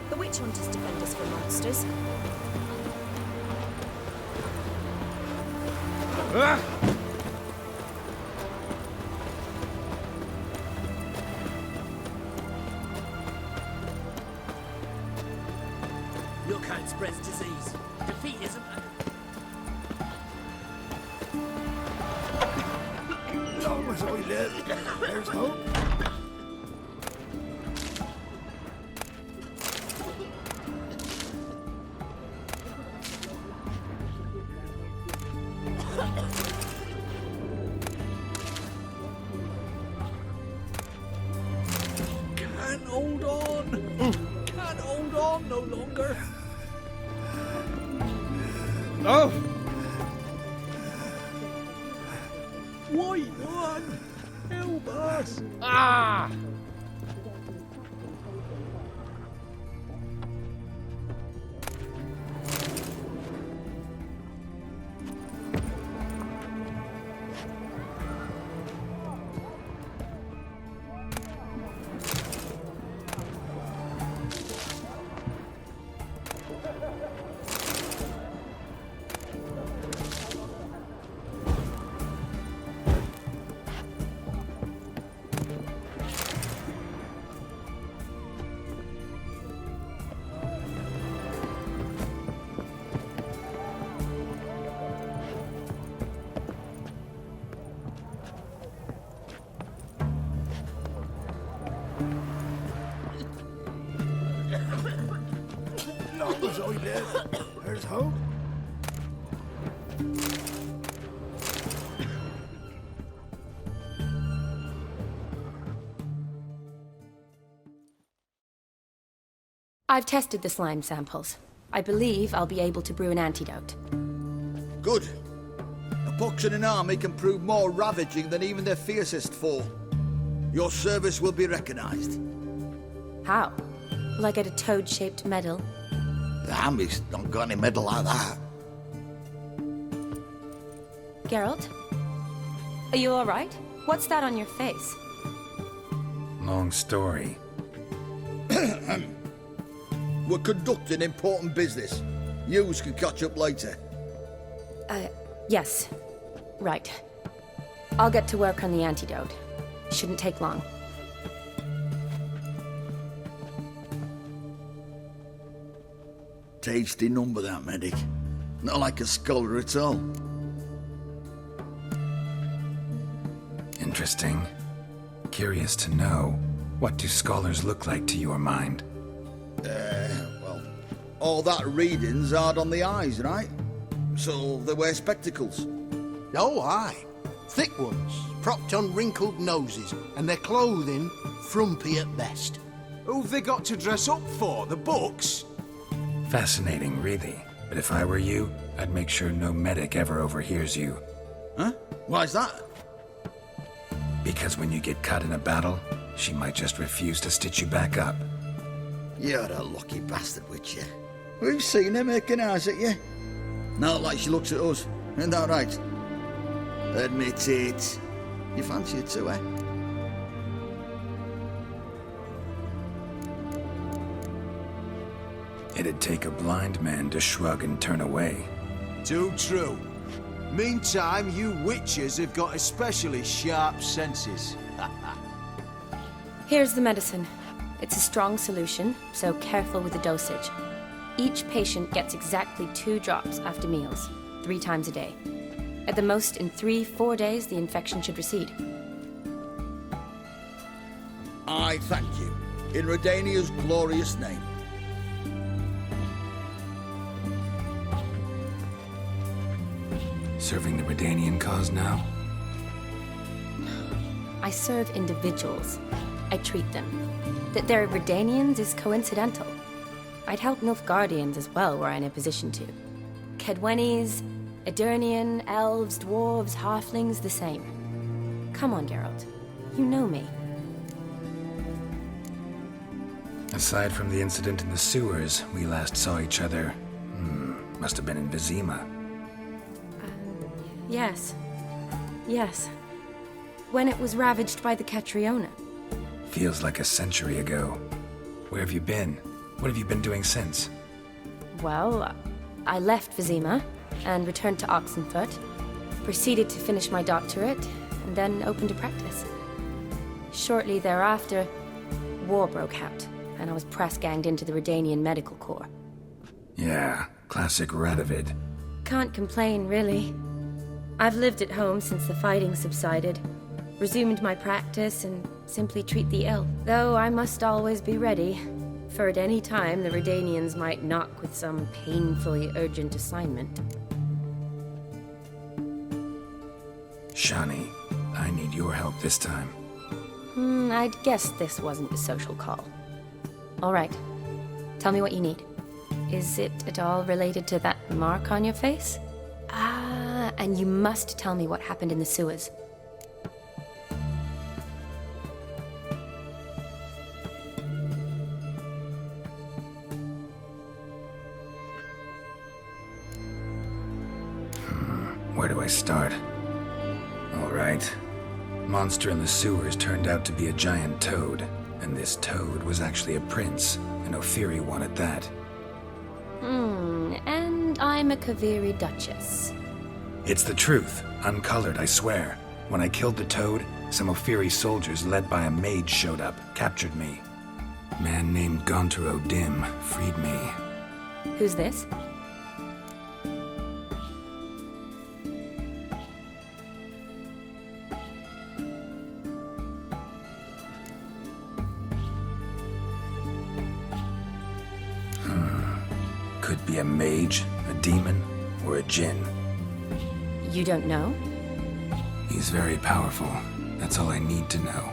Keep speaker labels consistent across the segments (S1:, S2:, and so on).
S1: The witch hunters defend us from monsters.
S2: You can't spread disease. Defeat isn't.
S3: Long as we live, there's hope.
S2: Can't hold on. Can't hold on no longer.
S3: Oh!
S2: White one. Help us.
S3: Ah! Long as we live, there's hope.
S1: I've tested the slime samples. I believe I'll be able to brew an antidote.
S4: Good. A pox in an army can prove more ravaging than even their fiercest foe. Your service will be recognized.
S1: How? Will I get a toad-shaped medal?
S4: The army's not got any medal like that.
S1: Geralt? Are you alright? What's that on your face?
S5: Long story.
S4: We're conducting important business. Yous can catch up later.
S1: Yes. Right. I'll get to work on the antidote. Shouldn't take long.
S4: Tasty number, that medic. Not like a scholar at all.
S5: Interesting. Curious to know, what do scholars look like to your mind?
S4: Well, all that reading's hard on the eyes, right? So they wear spectacles.
S6: Oh, aye. Thick ones, propped on wrinkled noses, and their clothing frumpy at best.
S3: Who've they got to dress up for? The books?
S5: Fascinating, really. But if I were you, I'd make sure no medic ever overhears you.
S4: Huh? Why's that?
S5: Because when you get cut in a battle, she might just refuse to stitch you back up.
S4: You're a lucky bastard, witch you. We've seen her making eyes at you. Not like she looks at us. Ain't that right? Admit it. You fancy it too, eh?
S5: It'd take a blind man to shrug and turn away.
S3: Too true. Meantime, you witches have got especially sharp senses.
S1: Here's the medicine. It's a strong solution, so careful with the dosage. Each patient gets exactly 2 drops after meals, 3 times a day. At the most, in 3-4 days, the infection should recede.
S4: I thank you. In Redania's glorious name.
S5: Serving the Redanian cause now?
S1: I serve individuals. I treat them. That they're Redanians is coincidental. I'd help Nilfgaardians as well were I in a position to. Kedwenis, Edirnian, elves, dwarves, halflings, the same. Come on, Geralt. You know me.
S5: Aside from the incident in the sewers, we last saw each other. Must have been in Vizima.
S1: Yes. Yes. When it was ravaged by the Catriona.
S5: Feels like a century ago. Where have you been? What have you been doing since?
S1: Well, I left Vizima and returned to Oxenfurt, proceeded to finish my doctorate, and then opened a practice. Shortly thereafter, war broke out, and I was press-ganged into the Redanian Medical Corps.
S5: Yeah, classic Radovid.
S1: Can't complain, really. I've lived at home since the fighting subsided, resumed my practice, and simply treat the ill. Though I must always be ready, for at any time the Redanians might knock with some painfully urgent assignment.
S5: Shani, I need your help this time.
S1: I'd guess this wasn't a social call. All right. Tell me what you need. Is it at all related to that mark on your face? Ah, and you must tell me what happened in the sewers.
S5: Where do I start? All right. Monster in the sewers turned out to be a giant toad, and this toad was actually a prince, an Ophiri one at that.
S1: And I'm a Kaviri Duchess.
S5: It's the truth, uncolored, I swear. When I killed the toad, some Ophiri soldiers led by a mage showed up, captured me. A man named Gontar O'Dim freed me.
S1: Who's this?
S5: Could be a mage, a demon, or a djinn.
S1: You don't know?
S5: He's very powerful. That's all I need to know.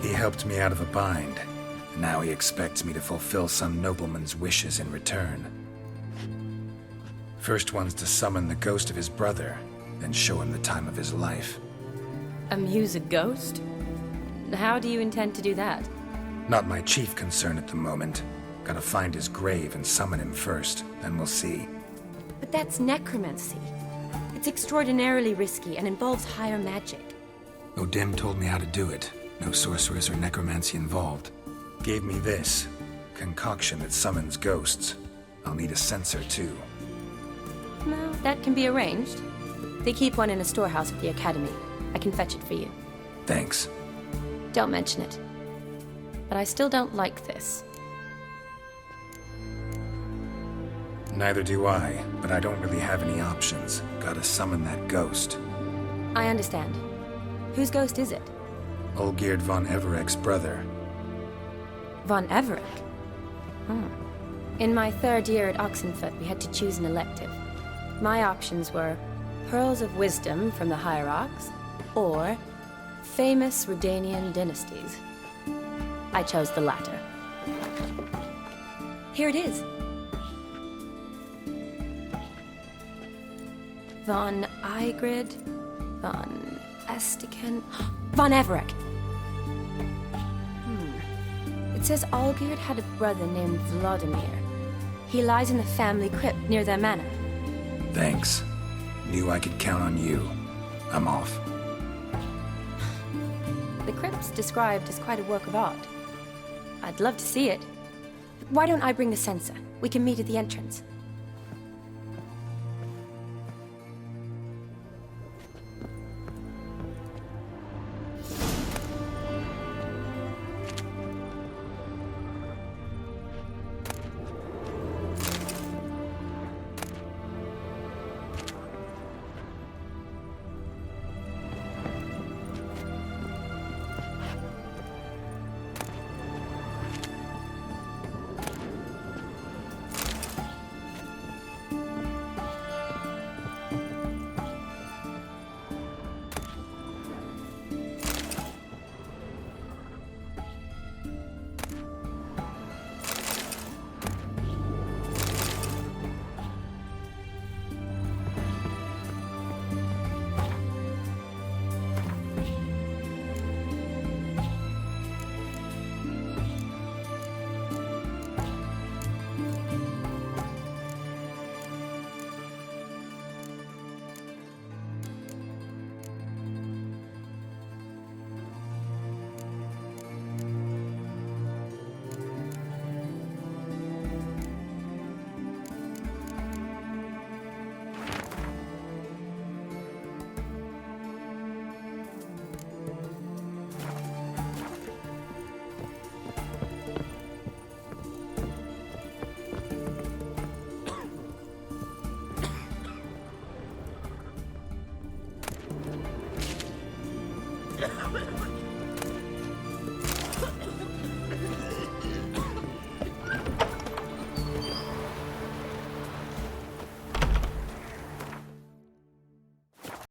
S5: He helped me out of a bind. Now he expects me to fulfill some nobleman's wishes in return. First one's to summon the ghost of his brother, then show him the time of his life.
S1: Amuse a ghost? How do you intend to do that?
S5: Not my chief concern at the moment. Gotta find his grave and summon him first, then we'll see.
S1: But that's necromancy. It's extraordinarily risky and involves higher magic.
S5: O'Dim told me how to do it. No sorceress or necromancy involved. Gave me this concoction that summons ghosts. I'll need a censer too.
S1: No, that can be arranged. They keep one in a storehouse at the academy. I can fetch it for you.
S5: Thanks.
S1: Don't mention it. But I still don't like this.
S5: Neither do I, but I don't really have any options. Gotta summon that ghost.
S1: I understand. Whose ghost is it?
S5: Olgried von Everec's brother.
S1: Von Everec? In my third year at Oxenfurt, we had to choose an elective. My options were Pearls of Wisdom from the Hierarchs, or Famous Redanian Dynasties. I chose the latter. Here it is. Von Olgried, von Estiken, von Everec. It says Olgried had a brother named Vladimir. He lies in the family crypt near their manor.
S5: Thanks. Knew I could count on you. I'm off.
S1: The crypt's described as quite a work of art. I'd love to see it. Why don't I bring the censer? We can meet at the entrance.
S4: you.